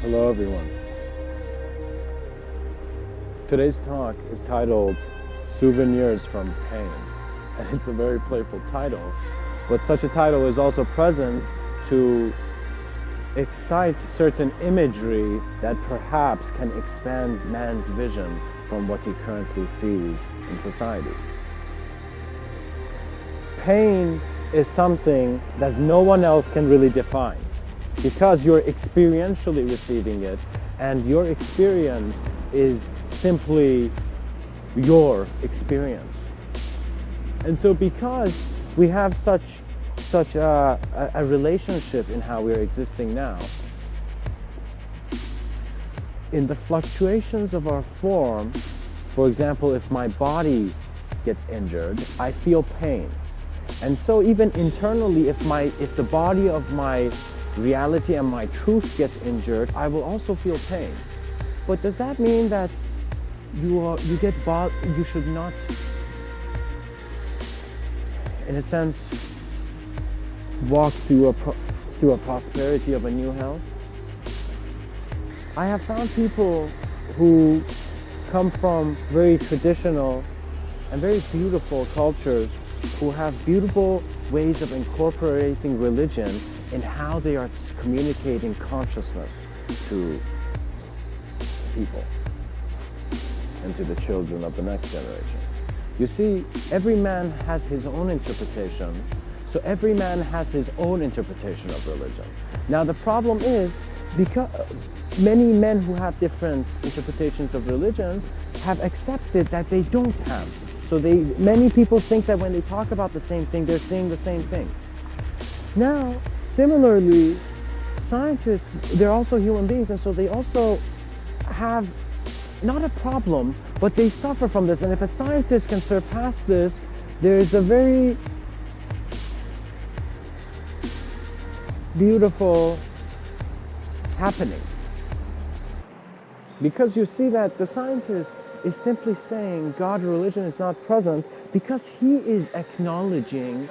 Hello everyone. Today's talk is titled Souvenirs from Pain. And it's a very playful title, but such a title is also present to excite certain imagery that perhaps can expand man's vision from what he currently sees in society. Pain is something that no one else can really define, because you're experientially receiving it, and your experience is simply your experience. And so because we have such a relationship in how we're existing now, in the fluctuations of our form, for example, if my body gets injured, I feel pain. And so even internally, if the body of my reality and my truth gets injured, I will also feel pain. But does that mean that you should not, in a sense, walk through a prosperity of a new health? I have found people who come from very traditional and very beautiful cultures who have beautiful ways of incorporating religion in how they are communicating consciousness to people and to the children of the next generation. You see, every man has his own interpretation, so every man has his own interpretation of religion. Now the problem is, because many men who have different interpretations of religion have accepted that they don't have. So many people think that when they talk about the same thing, they're saying the same thing. Now, similarly, scientists, they're also human beings, and so they also have not a problem, but they suffer from this. And if a scientist can surpass this, there is a very beautiful happening. Because you see that the scientist is simply saying God, religion is not present, because he is acknowledging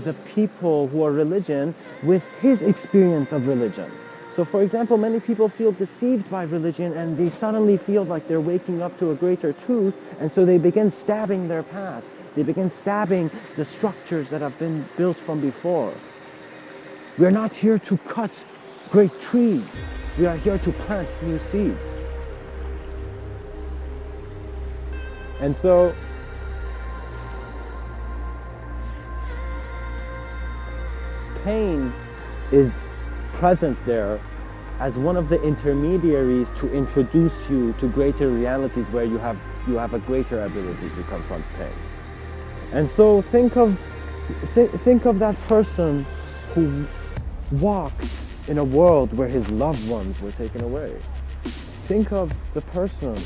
the people who are religion with his experience of religion. So for example, many people feel deceived by religion and they suddenly feel like they're waking up to a greater truth, and so they begin stabbing their past. They begin stabbing the structures that have been built from before. We are not here to cut great trees. We are here to plant new seeds. And so pain is present there as one of the intermediaries to introduce you to greater realities where you have a greater ability to confront pain. And so think of that person who walked in a world where his loved ones were taken away. Think of the person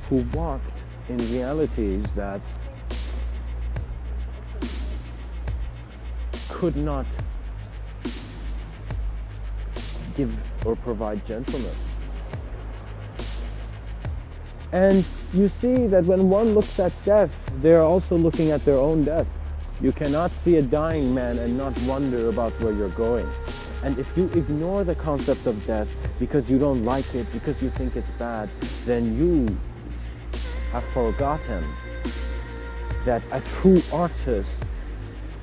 who walked in realities that could not give or provide gentleness. And you see that when one looks at death, they're also looking at their own death. You cannot see a dying man and not wonder about where you're going. And if you ignore the concept of death because you don't like it, because you think it's bad, then you have forgotten that a true artist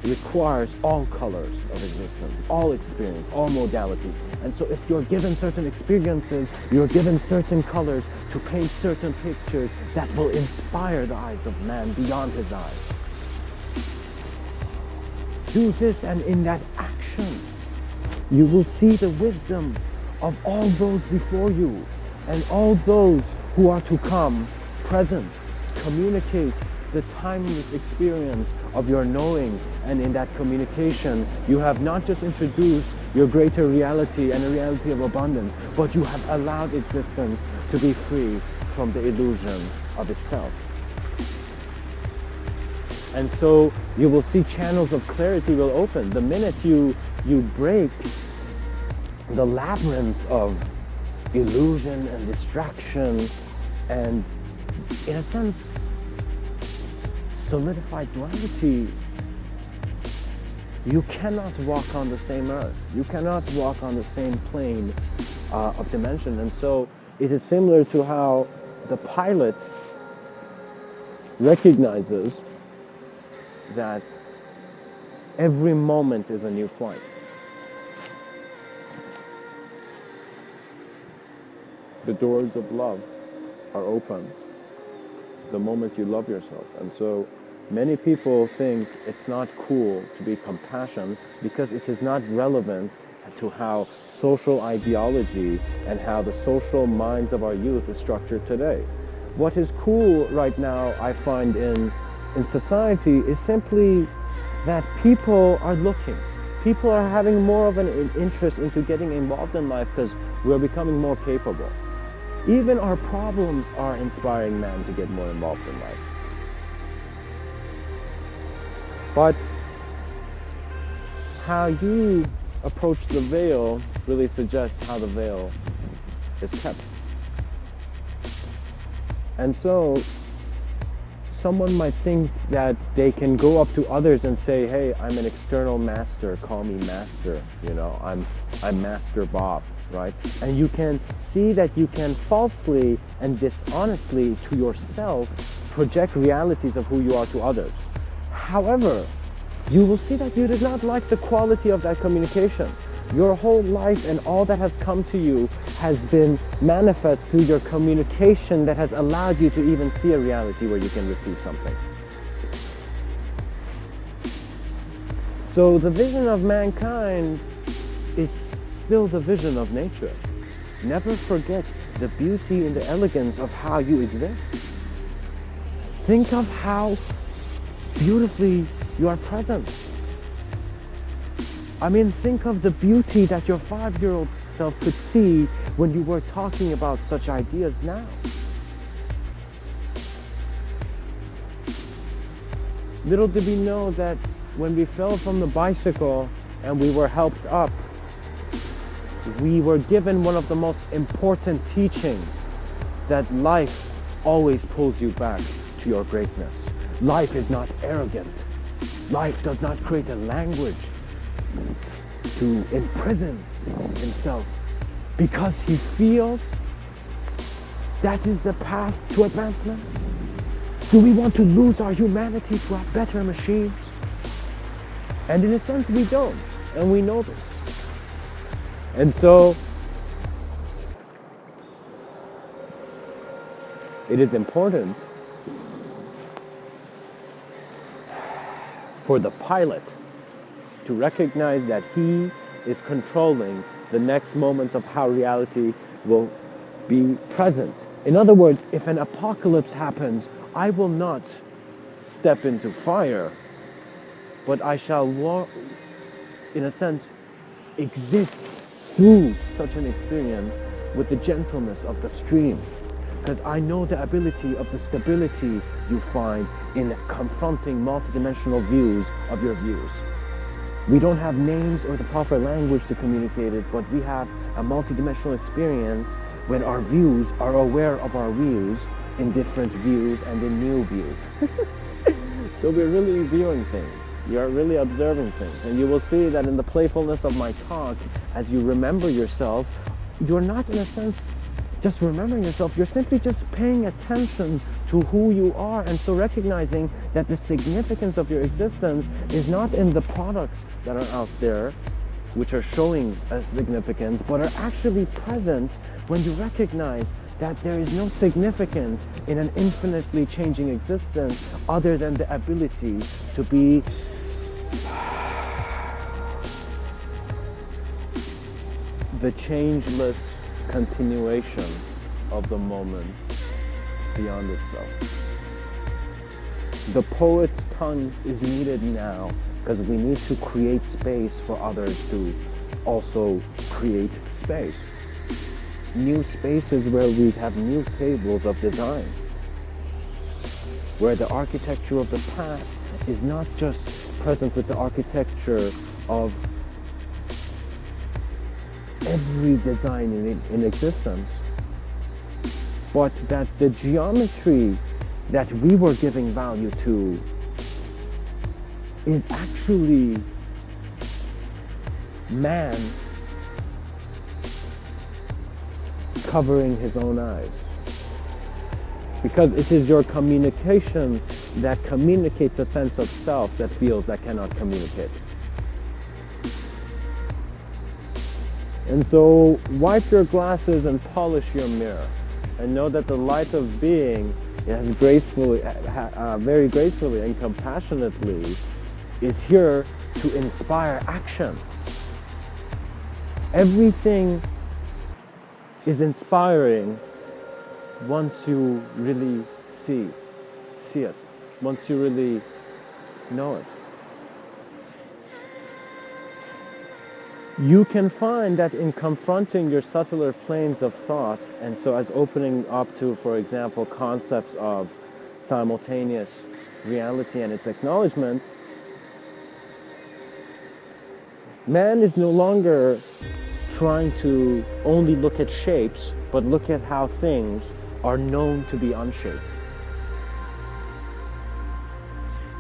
requires all colors of existence, all experience, all modalities. And so if you're given certain experiences, you're given certain colors to paint certain pictures that will inspire the eyes of man beyond his eyes. Do this, and in that action, you will see the wisdom of all those before you and all those who are to come present. Communicate the timeless experience of your knowing, and in that communication you have not just introduced your greater reality and a reality of abundance, but you have allowed existence to be free from the illusion of itself. And so you will see channels of clarity will open. The minute you break the labyrinth of illusion and distraction and, in a sense, solidified duality, you cannot walk on the same earth. You cannot walk on the same plane of dimension. And so it is similar to how the pilot recognizes that every moment is a new flight. The doors of love are open the moment you love yourself. And so many people think it's not cool to be compassionate because it is not relevant to how social ideology and how the social minds of our youth is structured today. What is cool right now, I find in society, is simply that people are looking. People are having more of an interest into getting involved in life because we're becoming more capable. Even our problems are inspiring man to get more involved in life. But how you approach the veil really suggests how the veil is kept. And so someone might think that they can go up to others and say, hey, I'm an external master, call me master, you know, I'm Master Bob, right? And you can see that you can falsely and dishonestly to yourself project realities of who you are to others. However, you will see that you did not like the quality of that communication. Your whole life and all that has come to you has been manifest through your communication that has allowed you to even see a reality where you can receive something. So the vision of mankind is still the vision of nature. Never forget the beauty and the elegance of how you exist. Think of how beautifully you are present. I mean, think of the beauty that your 5-year-old self could see when you were talking about such ideas now. Little did we know that when we fell from the bicycle and we were helped up, we were given one of the most important teachings, that life always pulls you back to your greatness. Life is not arrogant. Life does not create a language to imprison himself because he feels that is the path to advancement. Do we want to lose our humanity to have better machines? And in a sense we don't, and we know this. And so it is important for the pilot to recognize that he is controlling the next moments of how reality will be present. In other words, if an apocalypse happens, I will not step into fire, but I shall, in a sense, exist through such an experience with the gentleness of the stream. Because I know the ability of the stability you find in confronting multidimensional views of your views. We don't have names or the proper language to communicate it, but we have a multidimensional experience when our views are aware of our views in different views and in new views. So we're really viewing things. You're really observing things. And you will see that in the playfulness of my talk, as you remember yourself, you're not in a sense just remembering yourself, you're simply just paying attention to who you are, and so recognizing that the significance of your existence is not in the products that are out there, which are showing a significance, but are actually present when you recognize that there is no significance in an infinitely changing existence other than the ability to be the changeless continuation of the moment beyond itself. The poet's tongue is needed now because we need to create space for others to also create space. New spaces where we have new tables of design, where the architecture of the past is not just present with the architecture of every design in existence, but that the geometry that we were giving value to is actually man covering his own eyes. Because it is your communication that communicates a sense of self that feels that cannot communicate. And so wipe your glasses and polish your mirror, and know that the light of being has very gracefully and compassionately is here to inspire action. Everything is inspiring once you really see it, once you really know it. You can find that in confronting your subtler planes of thought, and so as opening up to, for example, concepts of simultaneous reality and its acknowledgement, man is no longer trying to only look at shapes, but look at how things are known to be unshaped.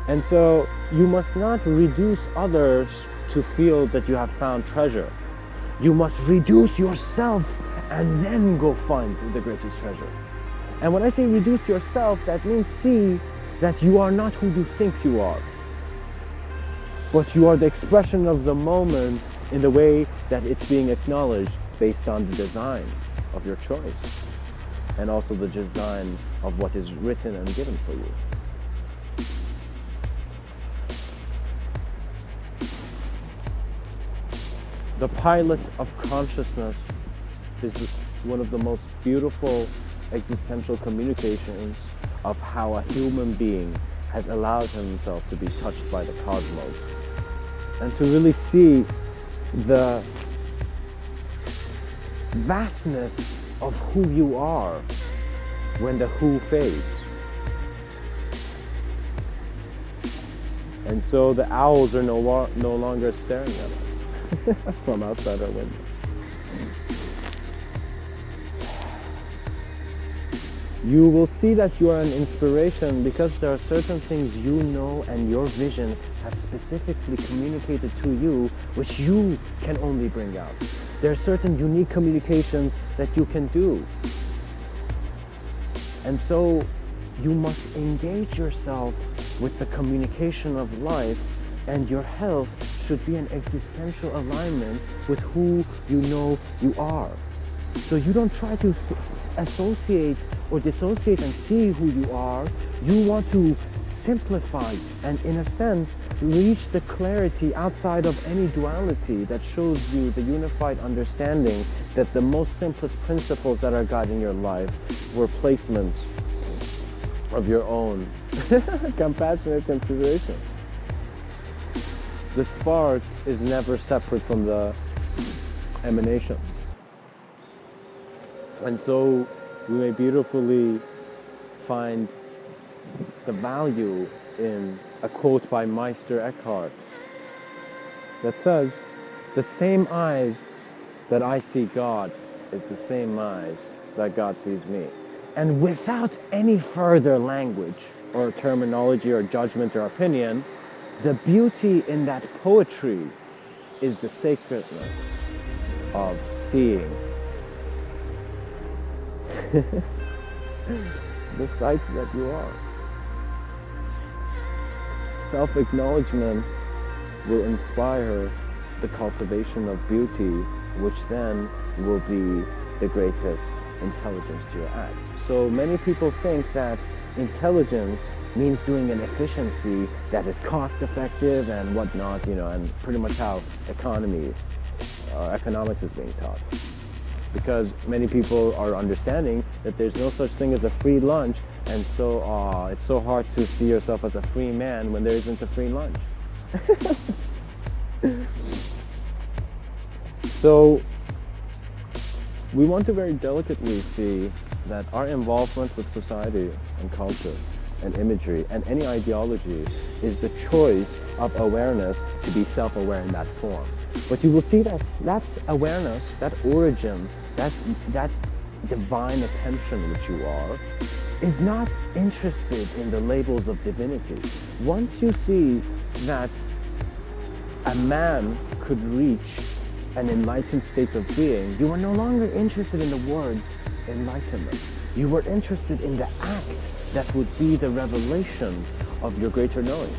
And so you must not reduce others to feel that you have found treasure. You must reduce yourself and then go find the greatest treasure. And when I say reduce yourself, that means see that you are not who you think you are, but you are the expression of the moment in the way that it's being acknowledged based on the design of your choice, and also the design of what is written and given for you. The pilot of consciousness is one of the most beautiful existential communications of how a human being has allowed himself to be touched by the cosmos, and to really see the vastness of who you are when the who fades. And so the owls are no longer staring at us from outside our window. You will see that you are an inspiration because there are certain things you know and your vision has specifically communicated to you, which you can only bring out. There are certain unique communications that you can do. And so you must engage yourself with the communication of life, and your health should be an existential alignment with who you know you are. So you don't try to associate or dissociate and see who you are. You want to simplify and, in a sense, reach the clarity outside of any duality that shows you the unified understanding that the most simplest principles that are guiding your life were placements of your own compassionate consideration. The spark is never separate from the emanation. And so we may beautifully find the value in a quote by Meister Eckhart that says, "The same eyes that I see God is the same eyes that God sees me." And without any further language or terminology or judgment or opinion, the beauty in that poetry is the sacredness of seeing. The sight that you are. Self-acknowledgement will inspire the cultivation of beauty, which then will be the greatest intelligence to your act. So many people think that intelligence means doing an efficiency that is cost-effective and whatnot, and pretty much how economics is being taught. Because many people are understanding that there's no such thing as a free lunch, and so it's so hard to see yourself as a free man when there isn't a free lunch. So we want to very delicately see that our involvement with society and culture and imagery and any ideology is the choice of awareness to be self-aware in that form. But you will see that awareness, that origin, that divine attention which you are, is not interested in the labels of divinity. Once you see that a man could reach an enlightened state of being, you are no longer interested in the words enlightenment. You were interested in the act that would be the revelation of your greater knowing.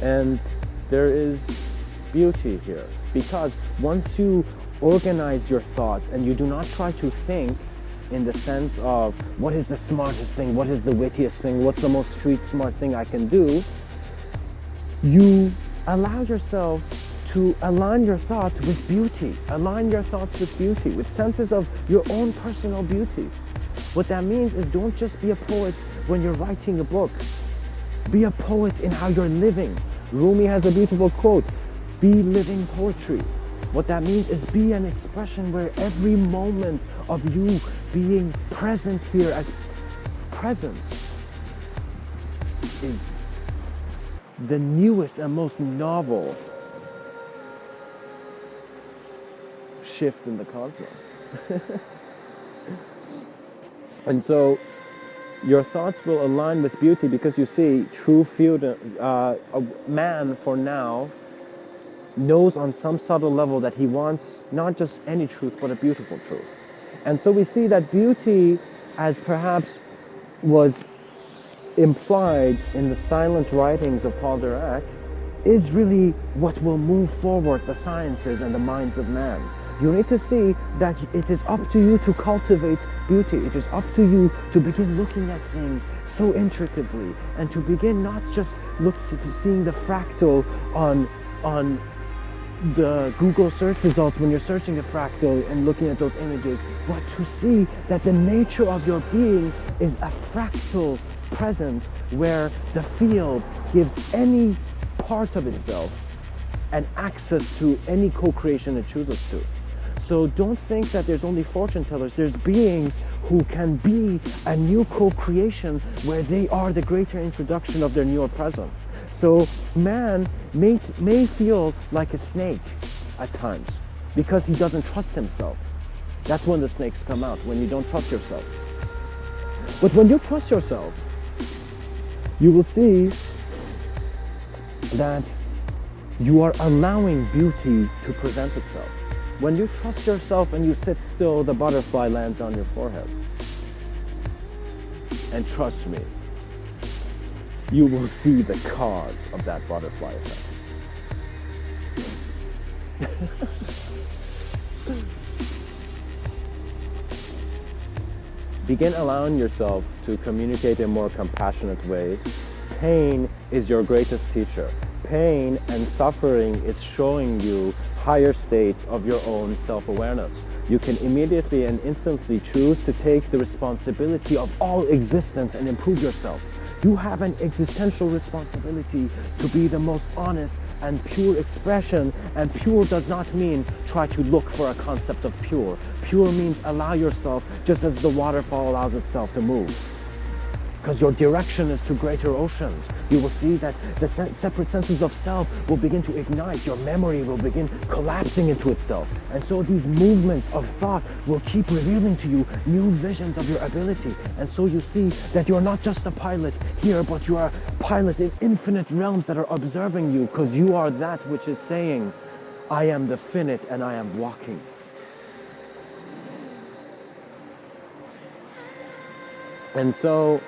And there is beauty here, because once you organize your thoughts and you do not try to think in the sense of what is the smartest thing, what is the wittiest thing, what's the most street smart thing I can do, you allow yourself to align your thoughts with beauty. Align your thoughts with beauty, with senses of your own personal beauty. What that means is don't just be a poet when you're writing a book. Be a poet in how you're living. Rumi has a beautiful quote, be living poetry. What that means is be an expression where every moment of you being present here as presence is the newest and most novel shift in the cosmos. And so your thoughts will align with beauty, because you see, true a man for now knows on some subtle level that he wants not just any truth, but a beautiful truth. And so we see that beauty, as perhaps was implied in the silent writings of Paul Dirac, is really what will move forward the sciences and the minds of man. You need to see that it is up to you to cultivate beauty. It is up to you to begin looking at things so intricately, and to begin not just seeing the fractal on the Google search results when you're searching a fractal and looking at those images, but to see that the nature of your being is a fractal presence where the field gives any part of itself and access to any co-creation it chooses to. So don't think that there's only fortune tellers. There's beings who can be a new co-creation where they are the greater introduction of their newer presence. So man may feel like a snake at times because he doesn't trust himself. That's when the snakes come out, when you don't trust yourself. But when you trust yourself, you will see that you are allowing beauty to present itself. When you trust yourself and you sit still, the butterfly lands on your forehead. And trust me, you will see the cause of that butterfly effect. Begin allowing yourself to communicate in more compassionate ways. Pain is your greatest teacher. Pain and suffering is showing you higher states of your own self-awareness. You can immediately and instantly choose to take the responsibility of all existence and improve yourself. You have an existential responsibility to be the most honest and pure expression, and pure does not mean try to look for a concept of pure. Pure means allow yourself just as the waterfall allows itself to move. Because your direction is to greater oceans. You will see that the separate senses of self will begin to ignite. Your memory will begin collapsing into itself. And so these movements of thought will keep revealing to you new visions of your ability. And so you see that you're not just a pilot here, but you are a pilot in infinite realms that are observing you, because you are that which is saying, I am the finite and I am walking. And so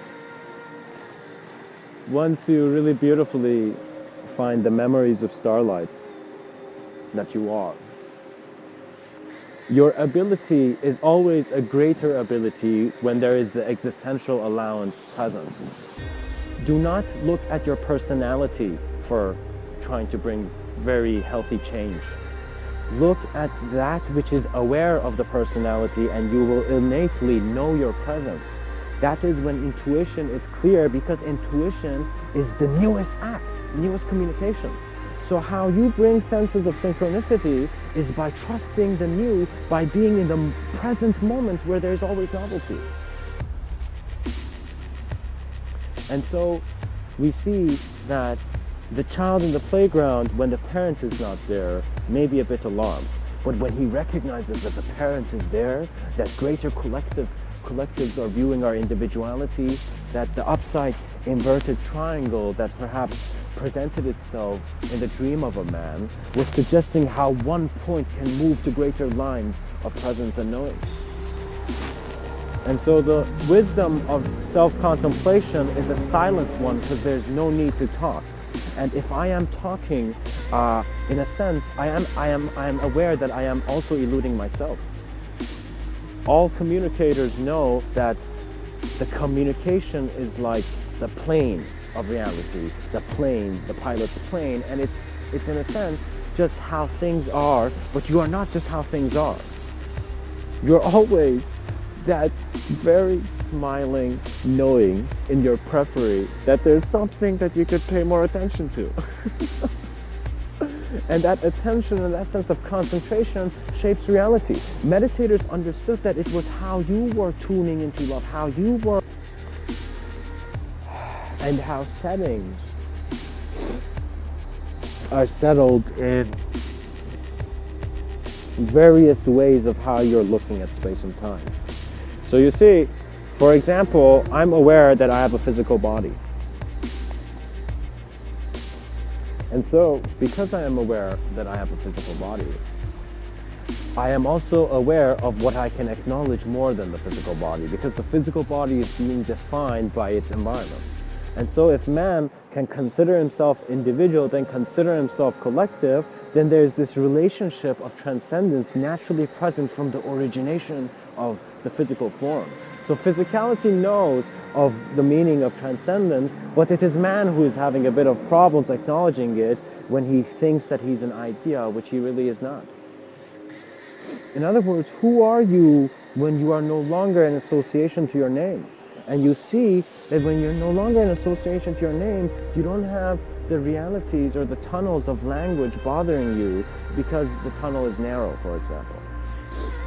once you really beautifully find the memories of starlight that you are, your ability is always a greater ability when there is the existential allowance present. Do not look at your personality for trying to bring very healthy change. Look at that which is aware of the personality, and you will innately know your presence. That is when intuition is clear, because intuition is the newest act, newest communication. So how you bring senses of synchronicity is by trusting the new, by being in the present moment where there's always novelty. And so we see that the child in the playground, when the parent is not there, may be a bit alarmed. But when he recognizes that the parent is there, that greater collectives are viewing our individuality, that the upside inverted triangle that perhaps presented itself in the dream of a man was suggesting how one point can move to greater lines of presence and knowing. And so the wisdom of self-contemplation is a silent one because there's no need to talk. And if I am talking, in a sense, I am aware that I am also eluding myself. All communicators know that the communication is like the plane of reality, the plane, the pilot's plane, and it's in a sense just how things are, but you are not just how things are. You're always that very smiling knowing in your periphery that there's something that you could pay more attention to. And that attention and that sense of concentration shapes reality. Meditators understood that it was how you were tuning into love, how you were, and how settings are settled in various ways of how you're looking at space and time. So you see, for example, I'm aware that I have a physical body. And so, because I am aware that I have a physical body, I am also aware of what I can acknowledge more than the physical body, because the physical body is being defined by its environment. And so if man can consider himself individual, then consider himself collective, then there's this relationship of transcendence naturally present from the origination of the physical form. So physicality knows of the meaning of transcendence, but it is man who is having a bit of problems acknowledging it when he thinks that he's an idea, which he really is not. In other words, who are you when you are no longer in association to your name? And you see that when you're no longer in association to your name, you don't have the realities or the tunnels of language bothering you because the tunnel is narrow, for example.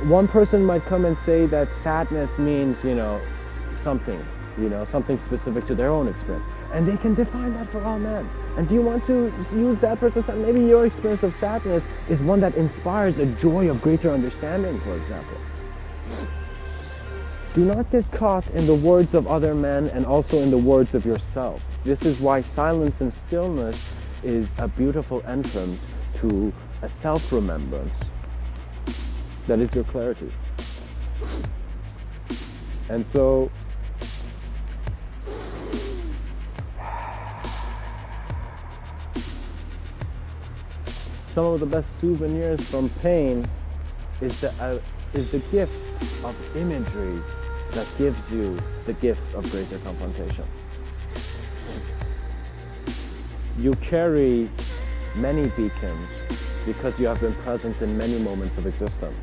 One person might come and say that sadness means, something specific to their own experience. And they can define that for all men. And do you want to use that person's, maybe your experience of sadness is one that inspires a joy of greater understanding, for example. Do not get caught in the words of other men and also in the words of yourself. This is why silence and stillness is a beautiful entrance to a self-remembrance. That is your clarity. And so, some of the best souvenirs from pain is the gift of imagery that gives you the gift of greater confrontation. You carry many beacons because you have been present in many moments of existence.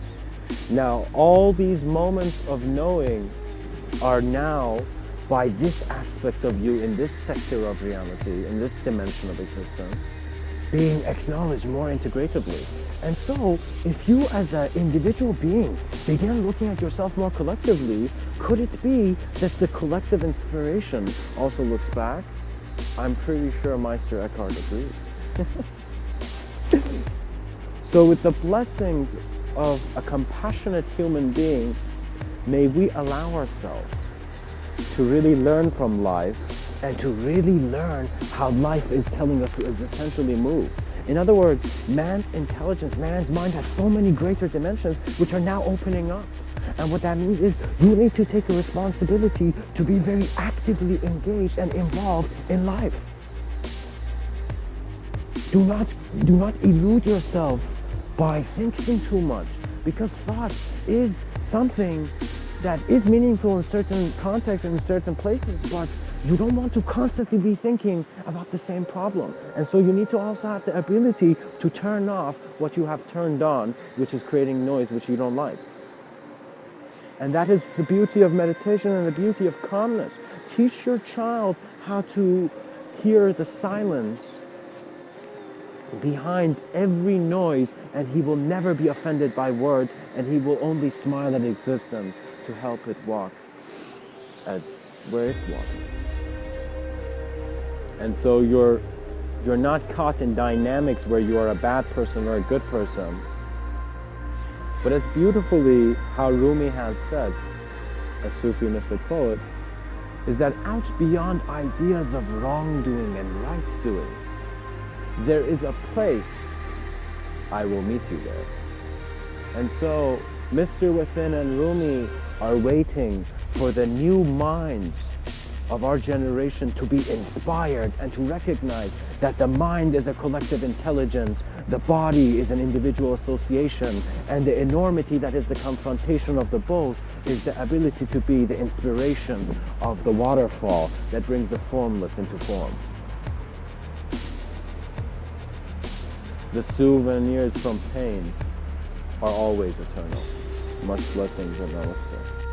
Now, all these moments of knowing are now, by this aspect of you, in this sector of reality, in this dimension of existence, being acknowledged more integratively. And so, if you as an individual being begin looking at yourself more collectively, could it be that the collective inspiration also looks back? I'm pretty sure Meister Eckhart agrees. So with the blessings of a compassionate human being, may we allow ourselves to really learn from life and to really learn how life is telling us to essentially move. In other words, man's intelligence, man's mind has so many greater dimensions which are now opening up. And what that means is you need to take a responsibility to be very actively engaged and involved in life. Do not elude yourself by thinking too much, because thought is something that is meaningful in certain contexts and in certain places, but you don't want to constantly be thinking about the same problem. And so you need to also have the ability to turn off what you have turned on, which is creating noise which you don't like. And that is the beauty of meditation and the beauty of calmness. Teach your child how to hear the silence behind every noise, and he will never be offended by words, and he will only smile at existence to help it walk as where it's walking. And so you're not caught in dynamics where you are a bad person or a good person. But as beautifully how Rumi has said, a Sufi mystic poet, is that out beyond ideas of wrongdoing and right doing, there is a place, I will meet you there. And so Mr. Within and Rumi are waiting for the new minds of our generation to be inspired and to recognize that the mind is a collective intelligence, the body is an individual association, and the enormity that is the confrontation of the both is the ability to be the inspiration of the waterfall that brings the formless into form. The souvenirs from pain are always eternal. Much blessings and namaste.